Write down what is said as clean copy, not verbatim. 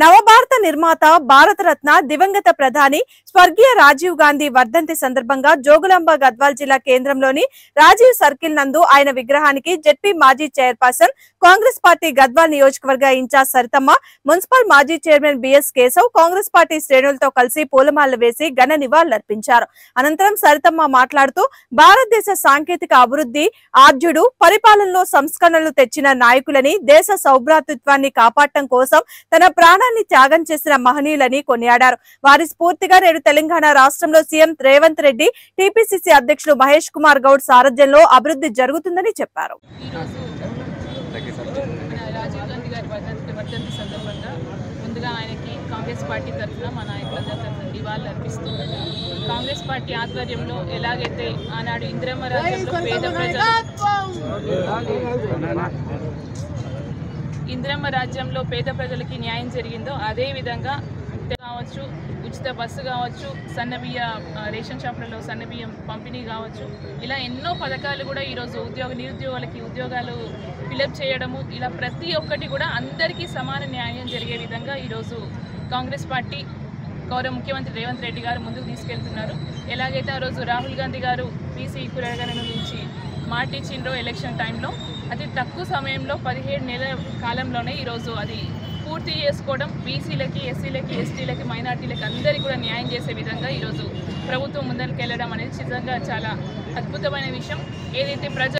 నవభారత నిర్మాత భారతరత్న దివంగత ప్రధాని స్వర్గీయ రాజీవ్ గాంధీ వర్ధంతి సందర్భంగా జోగులాంబ గద్వాల్ జిల్లా కేంద్రంలోని రాజీవ్ సర్కిల్ నందు ఆయన విగ్రహానికి జెడ్పీ మాజీ చైర్పర్సన్ కాంగ్రెస్ పార్టీ గద్వాల్ నియోజకవర్గ ఇన్ఛార్జ్ సరితమ్మ, మున్సిపల్ మాజీ chairman BS Keshav Congress party శ్రేణులతో కలిసి పూలమాలలు వేసి ఘన నివాళులర్పించారు. అనంతరం సరితమ్మ మాట్లాడుతూ భారతదేశ సాంకేతిక అభివృద్ధి ఆర్జుడు పరిపాలనలో సంస్కరణలు తెచ్చిన నాయకులని, దేశ సౌభ్రాతృత్వాన్ని కాపాడటం కోసం తన ప్రాణాన్ని త్యాగం చేసిన మహనీయులని కొనియాడారు. వారి స్ఫూర్తిగా నేడు తెలంగాణ రాష్ట్రంలో సీఎం రేవంత్ రెడ్డి, టీపీసీసీ అధ్యక్షులు మహేష్ కుమార్ గౌడ్ సారథ్యంలో అభివృద్ధి జరుగుతుందని చెప్పారు. ముందుగా ఆయనకి కాంగ్రెస్ పార్టీ తరఫున మా నాయకులందరి తరఫున నివాళులు అర్పిస్తూ, కాంగ్రెస్ పార్టీ ఆధ్వర్యంలో ఎలాగైతే ఆనాడు ఇందిరమ్మ రాజ్యంలో పేద ప్రజలకి న్యాయం జరిగిందో అదే విధంగా కావచ్చు, ఉచిత బస్సు కావచ్చు, సన్నబియ్య రేషన్ షాపులలో సన్నబియ్యం పంపిణీ కావచ్చు, ఇలా ఎన్నో పథకాలు కూడా ఈరోజు నిరుద్యోగులకి ఉద్యోగాలు ఫిలప్ చేయడము, ఇలా ప్రతి ఒక్కటి కూడా అందరికీ సమాన న్యాయం జరిగే విధంగా ఈరోజు కాంగ్రెస్ పార్టీ గౌరవ ముఖ్యమంత్రి రేవంత్ రెడ్డి గారు ముందుకు తీసుకెళ్తున్నారు. ఎలాగైతే ఆ రోజు రాహుల్ గాంధీ గారు బీసీ కులగణన నుంచి మాట ఇచ్చిండ్రో ఎలక్షన్ టైంలో, అతి తక్కువ సమయంలో 17 నెలల కాలంలోనే ఈరోజు అది పూర్తి చేసుకోవడం, బీసీలకి, ఎస్సీలకి, ఎస్టీలకి, మైనార్టీలకి అందరికీ కూడా న్యాయం చేసే విధంగా ఈరోజు ప్రభుత్వం ముందరికి వెళ్ళడం అనేది నిజంగా చాలా అద్భుతమైన విషయం. ఏదైతే